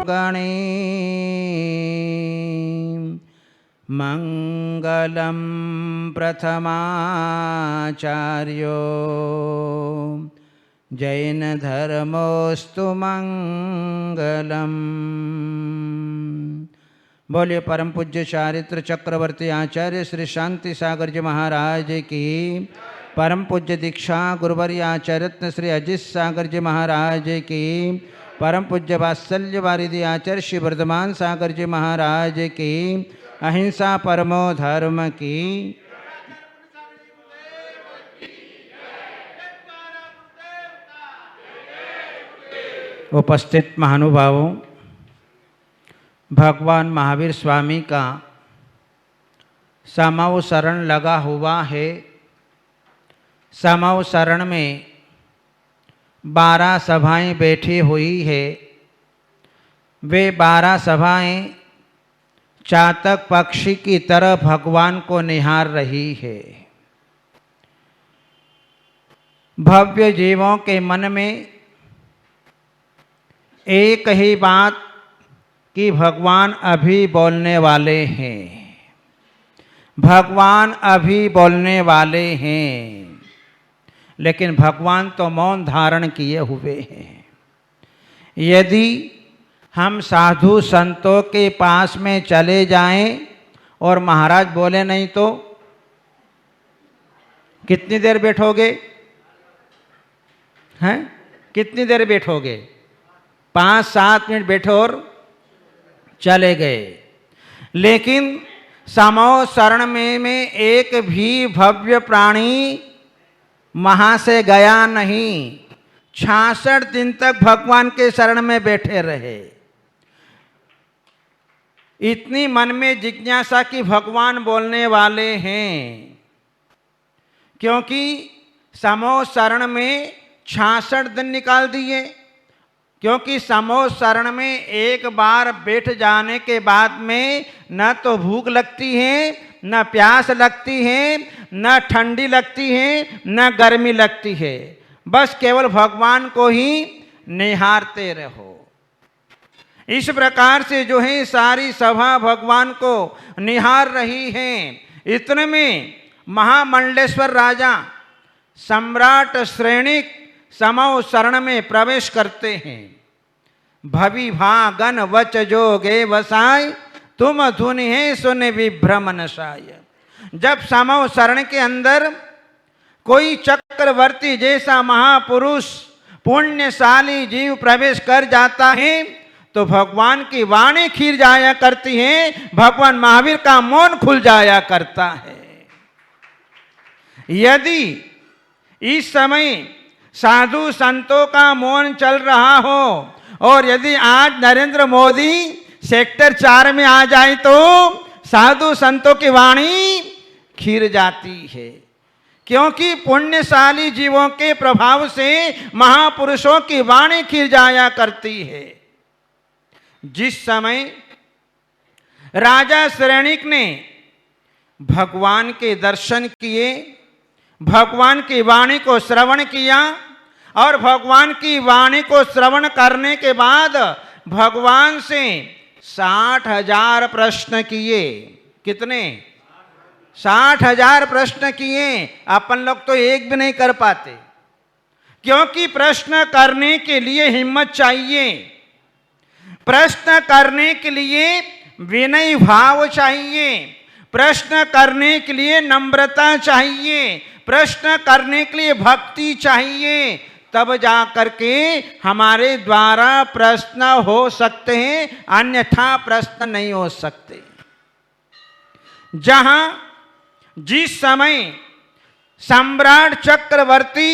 गणे मंगलम प्रथमाचार्यो जैन धर्मोस्तु मंगलम। बोलिए परम पूज्य चारित्र चक्रवर्ती आचार्य श्री शांति सागर जी महाराज की, परम पूज्य दीक्षा गुरुवर्य आचार्य रत्न श्री अजित सागर जी महाराज की, परम पूज्य वात्सल्य वारिधि आचार्य श्री वर्धमान सागर जी महाराज की, अहिंसा परमो धर्म की। उपस्थित महानुभावों, भगवान महावीर स्वामी का समाव शरण लगा हुआ है। समाव शरण में 12 सभाएं बैठी हुई है। वे 12 सभाएं चातक पक्षी की तरह भगवान को निहार रही है। भव्य जीवों के मन में एक ही बात कि भगवान अभी बोलने वाले हैं, भगवान अभी बोलने वाले हैं। लेकिन भगवान तो मौन धारण किए हुए हैं। यदि हम साधु संतों के पास में चले जाएं और महाराज बोले नहीं तो कितनी देर बैठोगे? हैं? कितनी देर बैठोगे? 5-7 मिनट बैठो और चले गए। लेकिन समाव शरण में एक भी भव्य प्राणी वहां से गया नहीं। 66 दिन तक भगवान के शरण में बैठे रहे। इतनी मन में जिज्ञासा कि भगवान बोलने वाले हैं, क्योंकि समाव शरण में 66 दिन निकाल दिए। क्योंकि समाव शरण में एक बार बैठ जाने के बाद में न तो भूख लगती है, न प्यास लगती है, न ठंडी लगती है, न गर्मी लगती है। बस केवल भगवान को ही निहारते रहो। इस प्रकार से जो है सारी सभा भगवान को निहार रही है। इतने में महामंडलेश्वर राजा सम्राट श्रेणिक समाव शरण में प्रवेश करते हैं। भवि भागन वच जोगे वसाय, तुम धुनि है सुन विभ्रमन साय। जब समाव शरण के अंदर कोई चक्रवर्ती जैसा महापुरुष पुण्यशाली जीव प्रवेश कर जाता है तो भगवान की वाणी खिल जाया करती है, भगवान महावीर का मौन खुल जाया करता है। यदि इस समय साधु संतों का मौन चल रहा हो और यदि आज नरेंद्र मोदी सेक्टर 4 में आ जाए तो साधु संतों की वाणी खिल जाती है। क्योंकि पुण्यशाली जीवों के प्रभाव से महापुरुषों की वाणी खिल जाया करती है। जिस समय राजा श्रेणिक ने भगवान के दर्शन किए, भगवान की वाणी को श्रवण किया और भगवान की वाणी को श्रवण करने के बाद भगवान से 60,000 प्रश्न किए। कितने? 60,000 प्रश्न किए। अपन लोग तो एक भी नहीं कर पाते, क्योंकि प्रश्न करने के लिए हिम्मत चाहिए, प्रश्न करने के लिए विनय भाव चाहिए, प्रश्न करने के लिए नम्रता चाहिए, प्रश्न करने के लिए भक्ति चाहिए। तब जा करके हमारे द्वारा प्रश्न हो सकते हैं, अन्यथा प्रश्न नहीं हो सकते। जहां जिस समय सम्राट चक्रवर्ती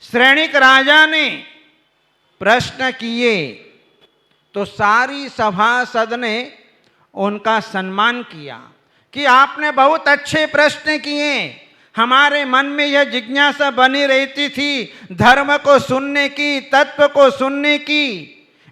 श्रेणिक राजा ने प्रश्न किए तो सारी सभासद ने उनका सम्मान किया कि आपने बहुत अच्छे प्रश्न किए। हमारे मन में यह जिज्ञासा बनी रहती थी धर्म को सुनने की, तत्व को सुनने की,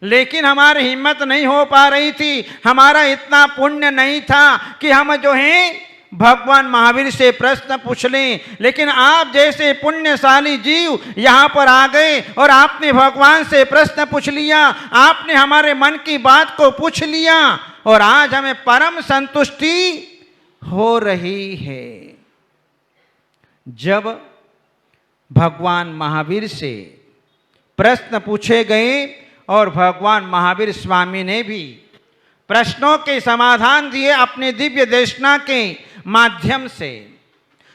लेकिन हमारी हिम्मत नहीं हो पा रही थी। हमारा इतना पुण्य नहीं था कि हम जो है भगवान महावीर से प्रश्न पूछ लें, लेकिन आप जैसे पुण्यशाली जीव यहाँ पर आ गए और आपने भगवान से प्रश्न पूछ लिया, आपने हमारे मन की बात को पूछ लिया और आज हमें परम संतुष्टि हो रही है। जब भगवान महावीर से प्रश्न पूछे गए और भगवान महावीर स्वामी ने भी प्रश्नों के समाधान दिए अपने दिव्य देशना के माध्यम से,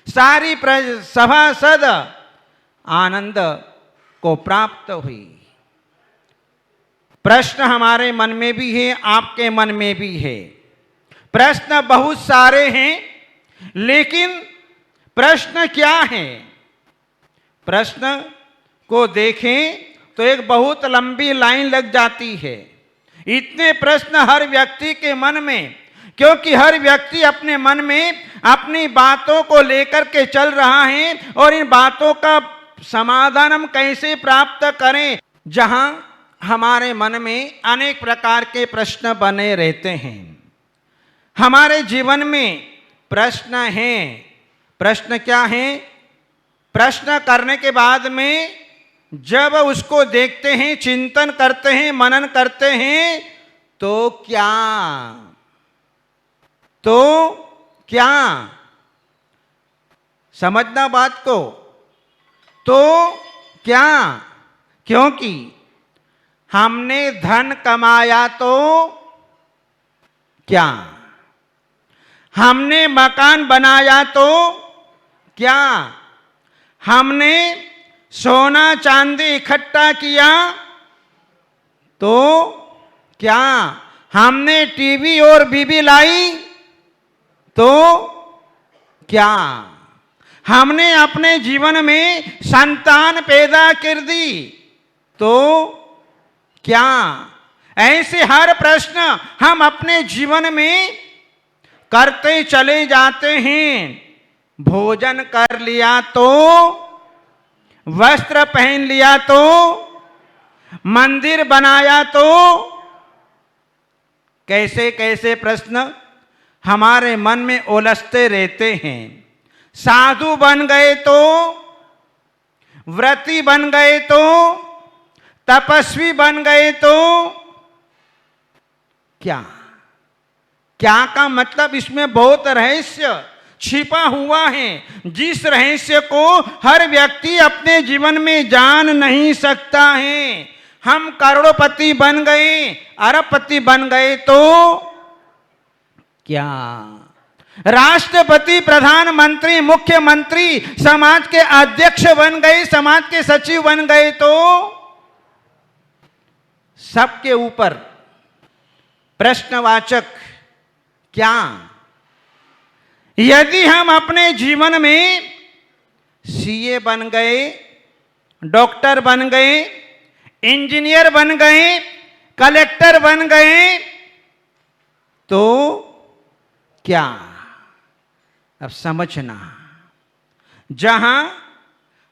सारी सभासद आनंद को प्राप्त हुई। प्रश्न हमारे मन में भी है, आपके मन में भी है। प्रश्न बहुत सारे हैं, लेकिन प्रश्न क्या है? प्रश्न को देखें तो एक बहुत लंबी लाइन लग जाती है। इतने प्रश्न हर व्यक्ति के मन में, क्योंकि हर व्यक्ति अपने मन में अपनी बातों को लेकर के चल रहा है और इन बातों का समाधान हम कैसे प्राप्त करें। जहां हमारे मन में अनेक प्रकार के प्रश्न बने रहते हैं, हमारे जीवन में प्रश्न हैं। प्रश्न क्या है? प्रश्न करने के बाद में जब उसको देखते हैं, चिंतन करते हैं, मनन करते हैं, तो क्या समझना बात को, तो क्या? क्योंकि हमने धन कमाया तो क्या, हमने मकान बनाया तो क्या, हमने सोना चांदी इकट्ठा किया तो क्या, हमने टीवी और बीबी लाई तो क्या, हमने अपने जीवन में संतान पैदा कर दी तो क्या? ऐसे हर प्रश्न हम अपने जीवन में करते चले जाते हैं। भोजन कर लिया तो, वस्त्र पहन लिया तो, मंदिर बनाया तो, कैसे कैसे प्रश्न हमारे मन में उलझते रहते हैं। साधु बन गए तो, व्रती बन गए तो, तपस्वी बन गए तो क्या? क्या का मतलब इसमें बहुत रहस्य छिपा हुआ है, जिस रहस्य को हर व्यक्ति अपने जीवन में जान नहीं सकता है। हम करोड़पति बन गए, अरबपति बन गए तो क्या? राष्ट्रपति, प्रधानमंत्री, मुख्यमंत्री, समाज के अध्यक्ष बन गए, समाज के सचिव बन गए तो सबके ऊपर प्रश्नवाचक क्या? यदि हम अपने जीवन में सीए बन गए, डॉक्टर बन गए, इंजीनियर बन गए, कलेक्टर बन गए तो क्या? अब समझना, जहां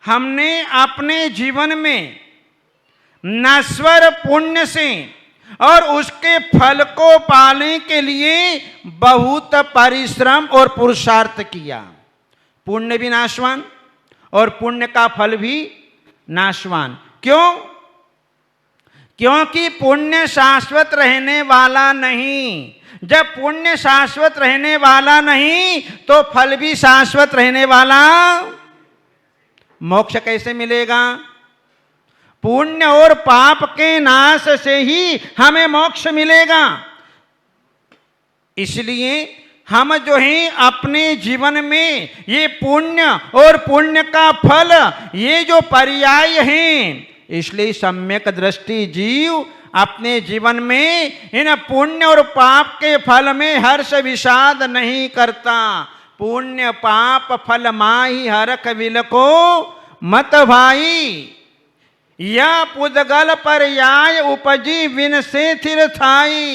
हमने अपने जीवन में नश्वर पुण्य से और उसके फल को पाने के लिए बहुत परिश्रम और पुरुषार्थ किया, पुण्य भी नाशवान और पुण्य का फल भी नाशवान। क्यों? क्योंकि पुण्य शाश्वत रहने वाला नहीं। जब पुण्य शाश्वत रहने वाला नहीं तो फल भी शाश्वत रहने वाला। मोक्ष कैसे मिलेगा? पुण्य और पाप के नाश से ही हमें मोक्ष मिलेगा। इसलिए हम जो हैं अपने जीवन में ये पुण्य और पुण्य का फल, ये जो पर्याय हैं, इसलिए सम्यक दृष्टि जीव अपने जीवन में इन पुण्य और पाप के फल में हर्ष विषाद नहीं करता। पुण्य पाप फल माही हरख विलको मत भाई, या पुद्गल पर्याय उपजी विन से थिर थाई।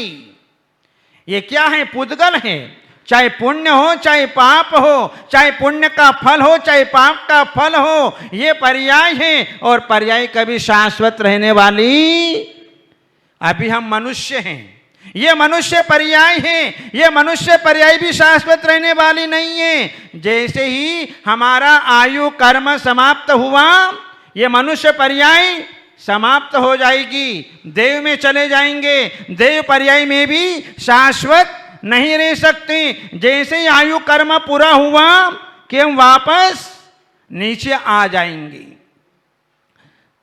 ये क्या है? पुद्गल है। चाहे पुण्य हो चाहे पाप हो, चाहे पुण्य का फल हो चाहे पाप का फल हो, ये पर्याय है और पर्याय कभी शाश्वत रहने वाली। अभी हम मनुष्य हैं, ये मनुष्य पर्याय है, ये मनुष्य पर्याय भी शाश्वत रहने वाली नहीं है। जैसे ही हमारा आयु कर्म समाप्त हुआ, ये मनुष्य पर्याय समाप्त हो जाएगी, देव में चले जाएंगे। देव पर्याय में भी शाश्वत नहीं रह सकते। जैसे ही आयु कर्म पूरा हुआ कि हम वापस नीचे आ जाएंगे।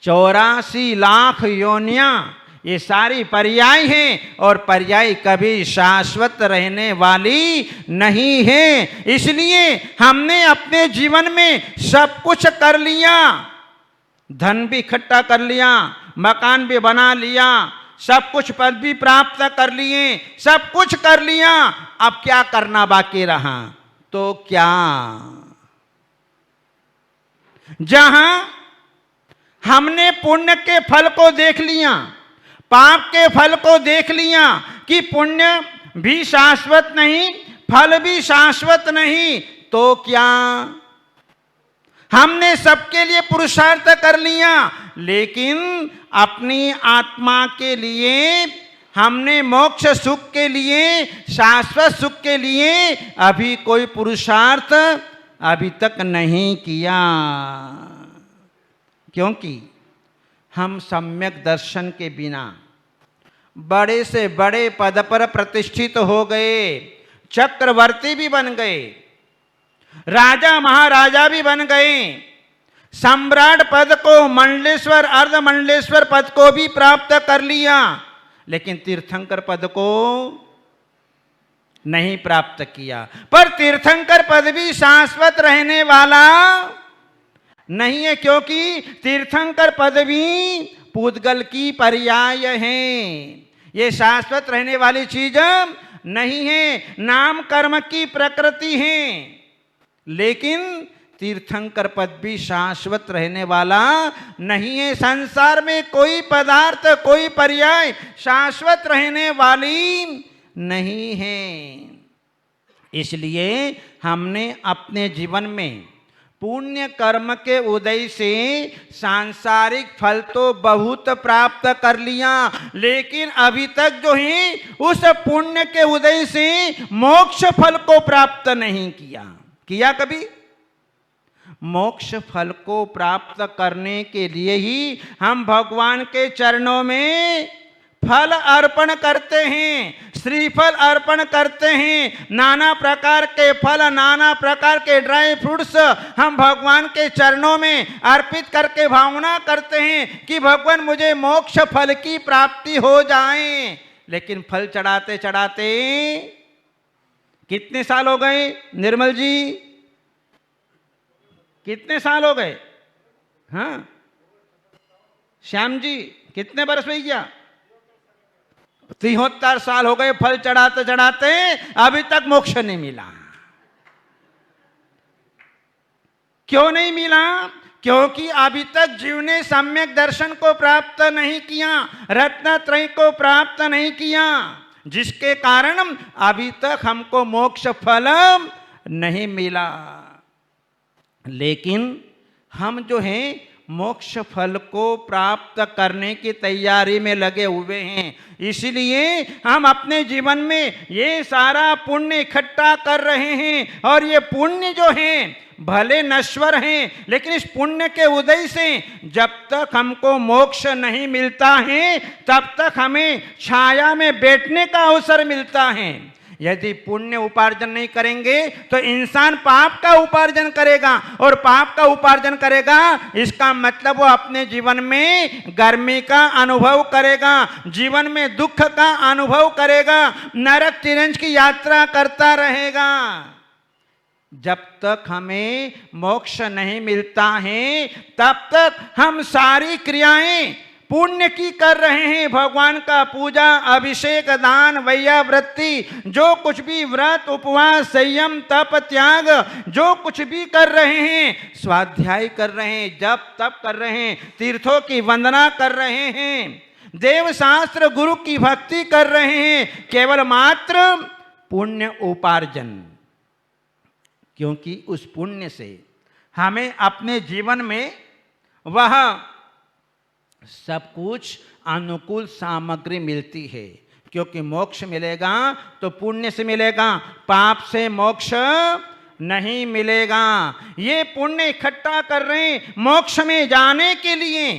84 लाख योनियां ये सारी पर्याय हैं और पर्याय कभी शाश्वत रहने वाली नहीं है। इसलिए हमने अपने जीवन में सब कुछ कर लिया, धन भी इकट्ठा कर लिया, मकान भी बना लिया, सब कुछ पद भी प्राप्त कर लिए, सब कुछ कर लिया। अब क्या करना बाकी रहा? तो क्या जहां हमने पुण्य के फल को देख लिया, पाप के फल को देख लिया कि पुण्य भी शाश्वत नहीं, फल भी शाश्वत नहीं, तो क्या हमने सबके लिए पुरुषार्थ कर लिया, लेकिन अपनी आत्मा के लिए, हमने मोक्ष सुख के लिए, शाश्वत सुख के लिए अभी कोई पुरुषार्थ अभी तक नहीं किया। क्योंकि हम सम्यक दर्शन के बिना बड़े से बड़े पद पर प्रतिष्ठित हो गए, चक्रवर्ती भी बन गए, राजा महाराजा भी बन गए, सम्राट पद को, मंडलेश्वर अर्धमंडलेश्वर पद को भी प्राप्त कर लिया, लेकिन तीर्थंकर पद को नहीं प्राप्त किया। पर तीर्थंकर पद भी शाश्वत रहने वाला नहीं है, क्योंकि तीर्थंकर पद भी पूतगल की पर्याय है। ये शाश्वत रहने वाली चीज नहीं है, नाम कर्म की प्रकृति है। लेकिन तीर्थंकर पद भी शाश्वत रहने वाला नहीं है। संसार में कोई पदार्थ, कोई पर्याय शाश्वत रहने वाली नहीं है। इसलिए हमने अपने जीवन में पुण्य कर्म के उदय से सांसारिक फल तो बहुत प्राप्त कर लिया, लेकिन अभी तक जो है उस पुण्य के उदय से मोक्ष फल को प्राप्त नहीं किया। किया कभी? मोक्ष फल को प्राप्त करने के लिए ही हम भगवान के चरणों में फल अर्पण करते हैं, श्रीफल अर्पण करते हैं, नाना प्रकार के फल, नाना प्रकार के ड्राई फ्रूट्स हम भगवान के चरणों में अर्पित करके भावना करते हैं कि भगवान मुझे मोक्ष फल की प्राप्ति हो जाए। लेकिन फल चढ़ाते चढ़ाते कितने साल हो गए निर्मल जी? कितने साल हो गए? हाँ श्याम जी, कितने बरस हो गया? 73 साल हो गए फल चढ़ाते चढ़ाते, अभी तक मोक्ष नहीं मिला। क्यों नहीं मिला? क्योंकि अभी तक जीव ने सम्यक दर्शन को प्राप्त नहीं किया, रत्नत्रय को प्राप्त नहीं किया, जिसके कारण अभी तक हमको मोक्ष फल नहीं मिला। लेकिन हम जो हैं मोक्ष फल को प्राप्त करने की तैयारी में लगे हुए हैं। इसलिए हम अपने जीवन में ये सारा पुण्य इकट्ठा कर रहे हैं, और ये पुण्य जो हैं भले नश्वर हैं, लेकिन इस पुण्य के उदय से जब तक हमको मोक्ष नहीं मिलता है, तब तक हमें छाया में बैठने का अवसर मिलता है। यदि पुण्य उपार्जन नहीं करेंगे तो इंसान पाप का उपार्जन करेगा, और पाप का उपार्जन करेगा इसका मतलब वो अपने जीवन में गर्मी का अनुभव करेगा, जीवन में दुख का अनुभव करेगा, नरक तिरंज की यात्रा करता रहेगा। जब तक हमें मोक्ष नहीं मिलता है तब तक हम सारी क्रियाएं पुण्य की कर रहे हैं। भगवान का पूजा, अभिषेक, दान, वैयावृत्ति, जो कुछ भी व्रत, उपवास, संयम, तप, त्याग, जो कुछ भी कर रहे हैं, स्वाध्याय कर रहे हैं, जप तप कर रहे हैं, तीर्थों की वंदना कर रहे हैं, देव शास्त्र गुरु की भक्ति कर रहे हैं, केवल मात्र पुण्य उपार्जन। क्योंकि उस पुण्य से हमें अपने जीवन में वह सब कुछ अनुकूल सामग्री मिलती है, क्योंकि मोक्ष मिलेगा तो पुण्य से मिलेगा, पाप से मोक्ष नहीं मिलेगा। ये पुण्य इकट्ठा कर रहे हैं मोक्ष में जाने के लिए,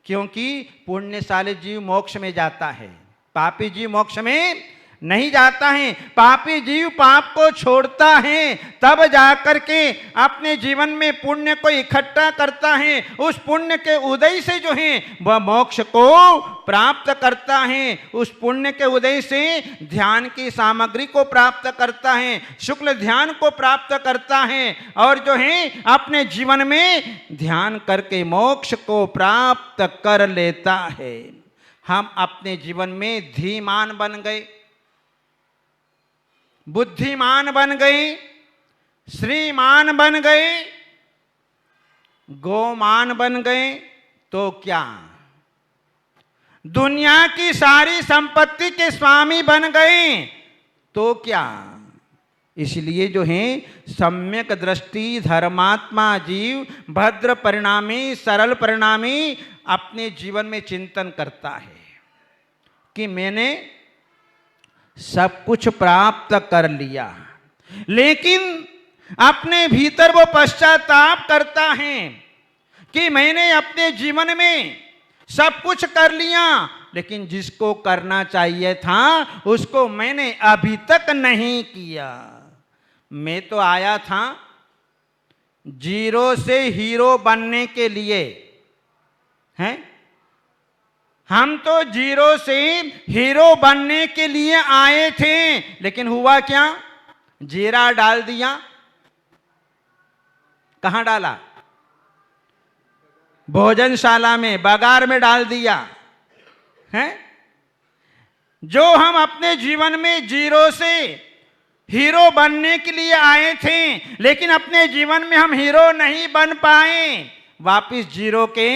क्योंकि पुण्यशाली जीव मोक्ष में जाता है, पापी जीव मोक्ष में नहीं जाता है। पापी जीव पाप को छोड़ता है, तब जाकर के अपने जीवन में पुण्य को इकट्ठा करता है। उस पुण्य के उदय से जो है वह मोक्ष को प्राप्त करता है। उस पुण्य के उदय से ध्यान की सामग्री को प्राप्त करता है, शुक्ल ध्यान को प्राप्त करता है, और जो है अपने जीवन में ध्यान करके मोक्ष को प्राप्त कर लेता है। हम अपने जीवन में धीमान बन गए, बुद्धिमान बन गए, श्रीमान बन गए, गोमान बन गए, तो क्या दुनिया की सारी संपत्ति के स्वामी बन गए तो क्या। इसलिए जो है सम्यक दृष्टि धर्मात्मा जीव भद्र परिणामी सरल परिणामी अपने जीवन में चिंतन करता है कि मैंने सब कुछ प्राप्त कर लिया, लेकिन अपने भीतर वो पश्चाताप करता है कि मैंने अपने जीवन में सब कुछ कर लिया, लेकिन जिसको करना चाहिए था उसको मैंने अभी तक नहीं किया। मैं तो आया था जीरो से हीरो बनने के लिए, हैं? हम तो जीरो से हीरो बनने के लिए आए थे, लेकिन हुआ क्या? जीरा डाल दिया। कहां डाला? भोजनशाला में, बगार में डाल दिया है। जो हम अपने जीवन में जीरो से हीरो बनने के लिए आए थे, लेकिन अपने जीवन में हम हीरो नहीं बन पाए, वापिस जीरो के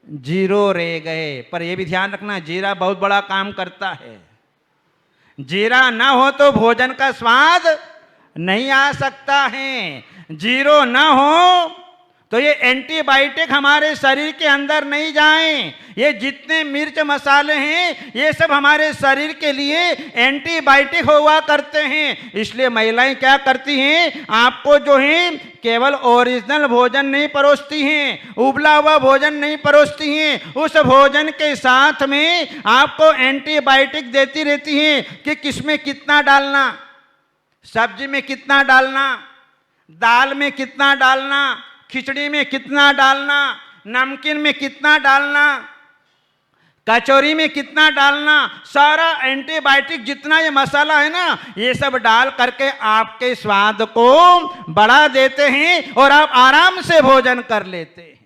जीरो रह गए। पर यह भी ध्यान रखना, जीरा बहुत बड़ा काम करता है। जीरा ना हो तो भोजन का स्वाद नहीं आ सकता है। जीरो ना हो तो ये एंटीबायोटिक हमारे शरीर के अंदर नहीं जाएं। ये जितने मिर्च मसाले हैं ये सब हमारे शरीर के लिए एंटीबायोटिक हुआ करते हैं। इसलिए महिलाएं क्या करती हैं, आपको जो है केवल ओरिजिनल भोजन नहीं परोसती हैं, उबला हुआ भोजन नहीं परोसती हैं, उस भोजन के साथ में आपको एंटीबायोटिक देती रहती हैं कि किसमें कितना डालना, सब्जी में कितना डालना, दाल में कितना डालना, खिचड़ी में कितना डालना, नमकीन में कितना डालना, कचौरी में कितना डालना। सारा एंटीबायोटिक जितना ये मसाला है ना, ये सब डाल करके आपके स्वाद को बढ़ा देते हैं और आप आराम से भोजन कर लेते हैं।